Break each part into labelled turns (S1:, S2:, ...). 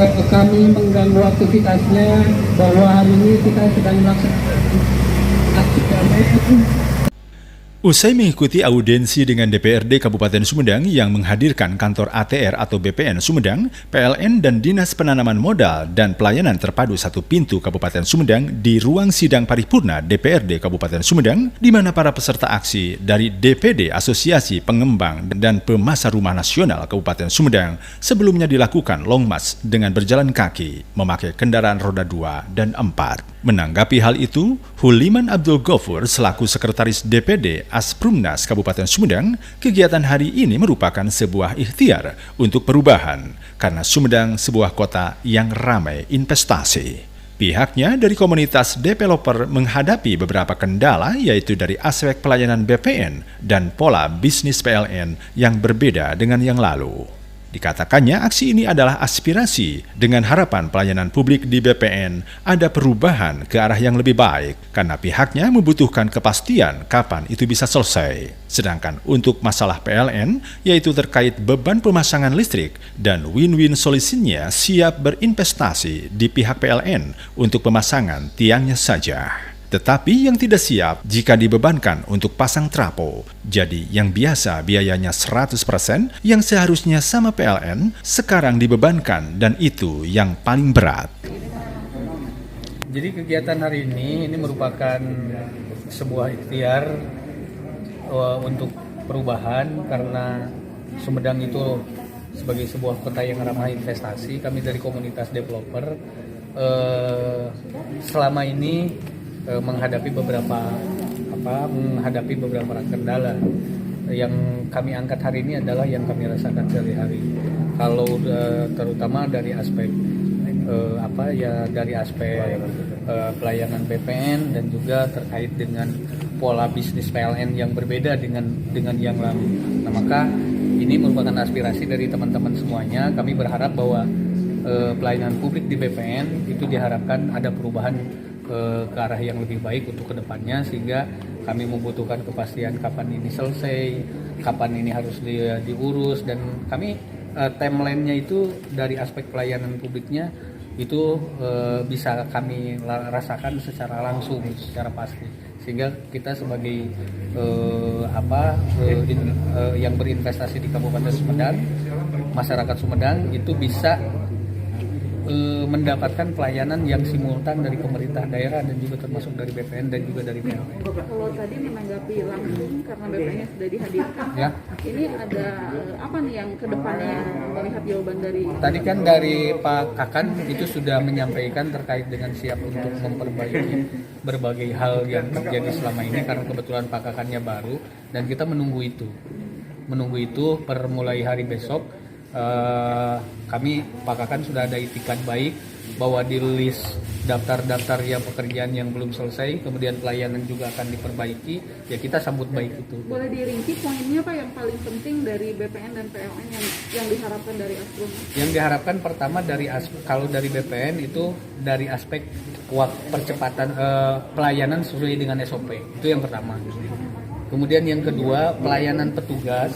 S1: kami mengganggu aktivitasnya bahwa hari ini kita sedang melaksanakan aksi damai.
S2: Usai mengikuti audiensi dengan DPRD Kabupaten Sumedang yang menghadirkan kantor ATR atau BPN Sumedang, PLN dan Dinas Penanaman Modal dan Pelayanan Terpadu Satu Pintu Kabupaten Sumedang di ruang sidang paripurna DPRD Kabupaten Sumedang, di mana para peserta aksi dari DPD Asosiasi Pengembang dan Pemasar Rumah Nasional Kabupaten Sumedang sebelumnya dilakukan long march dengan berjalan kaki, memakai kendaraan roda 2 dan 4. Menanggapi hal itu, Huliman Abdul Ghafur selaku Sekretaris DPD Asprumnas Kabupaten Sumedang, kegiatan hari ini merupakan sebuah ikhtiar untuk perubahan karena Sumedang sebuah kota yang ramai investasi. Pihaknya dari komunitas developer menghadapi beberapa kendala yaitu dari aspek pelayanan BPN dan pola bisnis PLN yang berbeda dengan yang lalu. Dikatakannya aksi ini adalah aspirasi dengan harapan pelayanan publik di BPN ada perubahan ke arah yang lebih baik karena pihaknya membutuhkan kepastian kapan itu bisa selesai. Sedangkan untuk masalah PLN yaitu terkait beban pemasangan listrik dan win-win solusinya siap berinvestasi di pihak PLN untuk pemasangan tiangnya saja. Tetapi yang tidak siap jika dibebankan untuk pasang trapo. Jadi yang biasa biayanya 100% yang seharusnya sama PLN sekarang dibebankan dan itu yang paling berat.
S3: Jadi kegiatan hari ini merupakan sebuah ikhtiar untuk perubahan karena Sumedang itu sebagai sebuah kota yang ramah investasi. Kami dari komunitas developer selama ini menghadapi beberapa kendala. Yang kami angkat hari ini adalah yang kami rasakan sehari-hari. Kalau terutama dari aspek pelayanan BPN dan juga terkait dengan pola bisnis PLN yang berbeda dengan yang lalu. Nah, maka ini merupakan aspirasi dari teman-teman semuanya. Kami berharap bahwa pelayanan publik di BPN itu diharapkan ada perubahan ke arah yang lebih baik untuk kedepannya, sehingga kami membutuhkan kepastian kapan ini selesai, kapan ini harus diurus, dan kami timeline-nya itu dari aspek pelayanan publiknya itu bisa kami rasakan secara langsung, secara pasti, sehingga kita sebagai yang berinvestasi di Kabupaten Sumedang, masyarakat Sumedang itu bisa mendapatkan pelayanan yang simultan dari pemerintah daerah dan juga termasuk dari BPN dan juga dari PLN.
S4: Kalau tadi menanggapi langsung karena BPN sudah dihadirkan, ya. Ini ada apa nih yang kedepannya melihat jawaban dari? Tadi
S3: kan dari Pak Kakan itu sudah menyampaikan terkait dengan siap untuk memperbaiki berbagai hal yang terjadi selama ini karena kebetulan Pak Kakannya baru dan kita menunggu itu per mulai hari besok. Kami Pak Kakan sudah ada itikat baik bahwa di list daftar-daftar yang pekerjaan yang belum selesai, kemudian pelayanan juga akan diperbaiki, ya kita sambut baik itu.
S4: Boleh dirinci poinnya Pak yang paling penting dari BPN dan PLN yang diharapkan dari Asprun?
S3: Yang diharapkan pertama kalau dari BPN itu dari aspek percepatan pelayanan sesuai dengan SOP, itu yang pertama. Kemudian yang kedua, pelayanan petugas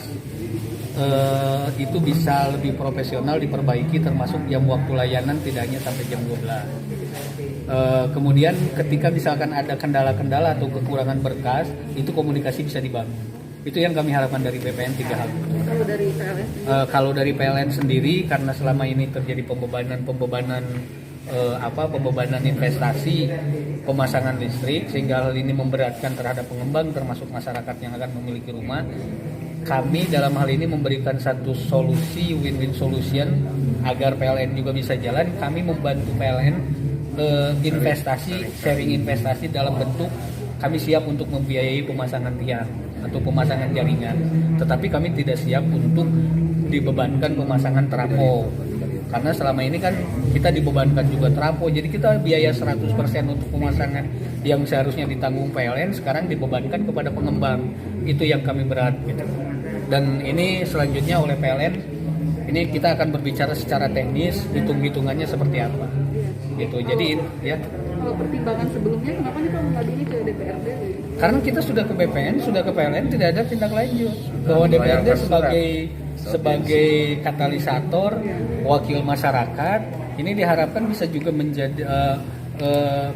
S3: itu bisa lebih profesional diperbaiki, termasuk jam waktu layanan tidak hanya sampai jam 12. Kemudian ketika misalkan ada kendala-kendala atau kekurangan berkas, itu komunikasi bisa dibangun. Itu yang kami harapkan dari BPN 3 hal. Kalau dari PLN sendiri karena selama ini terjadi pembebanan investasi pemasangan listrik sehingga hal ini memberatkan terhadap pengembang termasuk masyarakat yang akan memiliki rumah. Kami dalam hal ini memberikan satu solusi win-win solution agar PLN juga bisa jalan. Kami membantu PLN sharing investasi dalam bentuk kami siap untuk membiayai pemasangan tiang atau pemasangan jaringan. Tetapi kami tidak siap untuk dibebankan pemasangan trafo. Karena selama ini kan kita dibebankan juga trafo, jadi kita biaya 100% untuk pemasangan yang seharusnya ditanggung PLN sekarang dibebankan kepada pengembang. Itu yang kami berat gitu. Dan ini selanjutnya oleh PLN, ini kita akan berbicara secara teknis, hitung-hitungannya seperti apa gitu. Jadi ya.
S4: Kalau pertimbangan sebelumnya kenapa nih Pak mengadunya ke DPRD?
S3: Karena kita sudah ke BPN, sudah ke PLN, tidak ada tindak lanjut. Bahwa DPRD sebagai katalisator wakil masyarakat Ini diharapkan bisa juga menjadi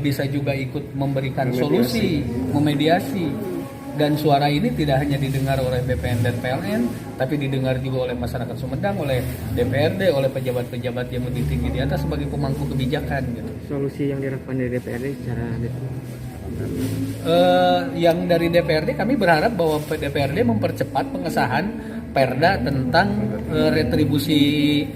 S3: bisa juga ikut memberikan solusi, memediasi. Dan suara ini tidak hanya didengar oleh BPN dan PLN, tapi didengar juga oleh masyarakat Sumedang, oleh DPRD, oleh pejabat-pejabat yang lebih tinggi di atas sebagai pemangku kebijakan. Gitu.
S5: Solusi yang diharapkan dari DPRD secara
S3: yang dari DPRD kami berharap bahwa DPRD mempercepat pengesahan Perda tentang retribusi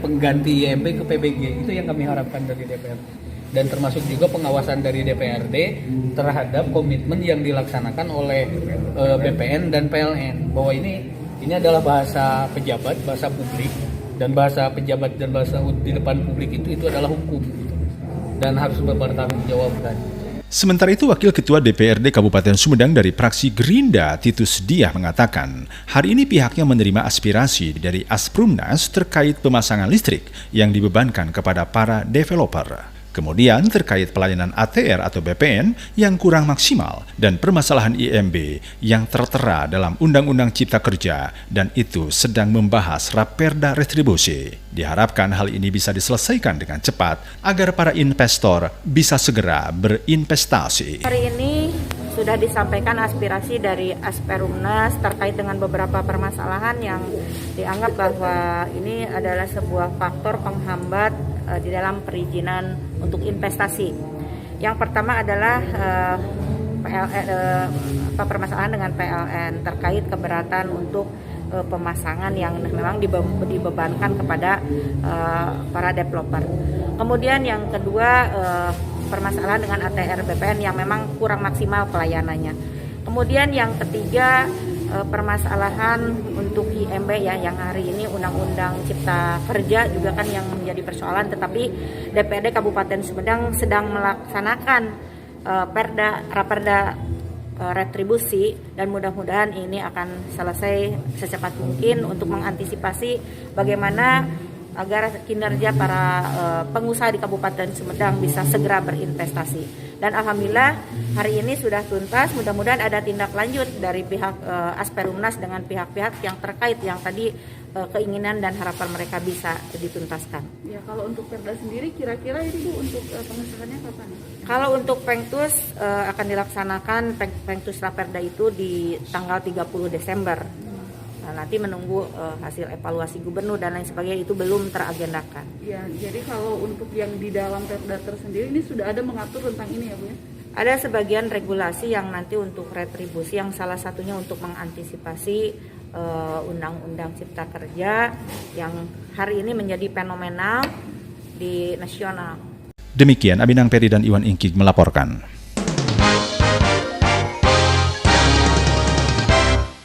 S3: pengganti IMB ke PBG. Itu yang kami harapkan dari DPRD. Dan termasuk juga pengawasan dari DPRD terhadap komitmen yang dilaksanakan oleh BPN dan PLN, bahwa ini adalah bahasa pejabat, bahasa publik, dan bahasa pejabat dan bahasa di depan publik itu adalah hukum dan harus bertanggung jawabkan.
S2: Sementara itu, Wakil Ketua DPRD Kabupaten Sumedang dari fraksi Gerindra, Titus Diah, mengatakan hari ini pihaknya menerima aspirasi dari Asprumnas terkait pemasangan listrik yang dibebankan kepada para developer. Kemudian terkait pelayanan ATR atau BPN yang kurang maksimal dan permasalahan IMB yang tertera dalam Undang-Undang Cipta Kerja dan itu sedang membahas Raperda Retribusi. Diharapkan hal ini bisa diselesaikan dengan cepat agar para investor bisa segera berinvestasi.
S6: Hari ini sudah disampaikan aspirasi dari Asperumnas terkait dengan beberapa permasalahan yang dianggap bahwa ini adalah sebuah faktor penghambat di dalam perizinan untuk investasi. Yang pertama adalah permasalahan dengan PLN terkait keberatan untuk pemasangan yang memang dibebankan kepada para developer. Kemudian yang kedua permasalahan dengan ATR BPN yang memang kurang maksimal pelayanannya. Kemudian yang ketiga permasalahan untuk IMB ya, yang hari ini Undang-Undang Cipta Kerja juga kan yang menjadi persoalan, tetapi DPRD Kabupaten Sumedang sedang melaksanakan Raperda Retribusi dan mudah-mudahan ini akan selesai secepat mungkin untuk mengantisipasi bagaimana agar kinerja para pengusaha di Kabupaten Sumedang bisa segera berinvestasi. Dan alhamdulillah hari ini sudah tuntas, mudah-mudahan ada tindak lanjut dari pihak Asperumnas dengan pihak-pihak yang terkait yang tadi keinginan dan harapan mereka bisa dituntaskan.
S4: Ya, kalau untuk Perda sendiri kira-kira itu untuk pengesahannya kapan?
S6: Kalau untuk Pengtus akan dilaksanakan Pengtus Raperda itu di tanggal 30 Desember. Nah, nanti menunggu hasil evaluasi gubernur dan lain sebagainya, itu belum teragendakan.
S4: Ya, jadi kalau untuk yang di dalam Perda tersendiri ini sudah ada mengatur tentang ini ya Bu ya?
S6: Ada sebagian regulasi yang nanti untuk retribusi, yang salah satunya untuk mengantisipasi Undang-Undang Cipta Kerja yang hari ini menjadi fenomenal di nasional.
S2: Demikian Aminang Peri dan Iwan Ingkig melaporkan.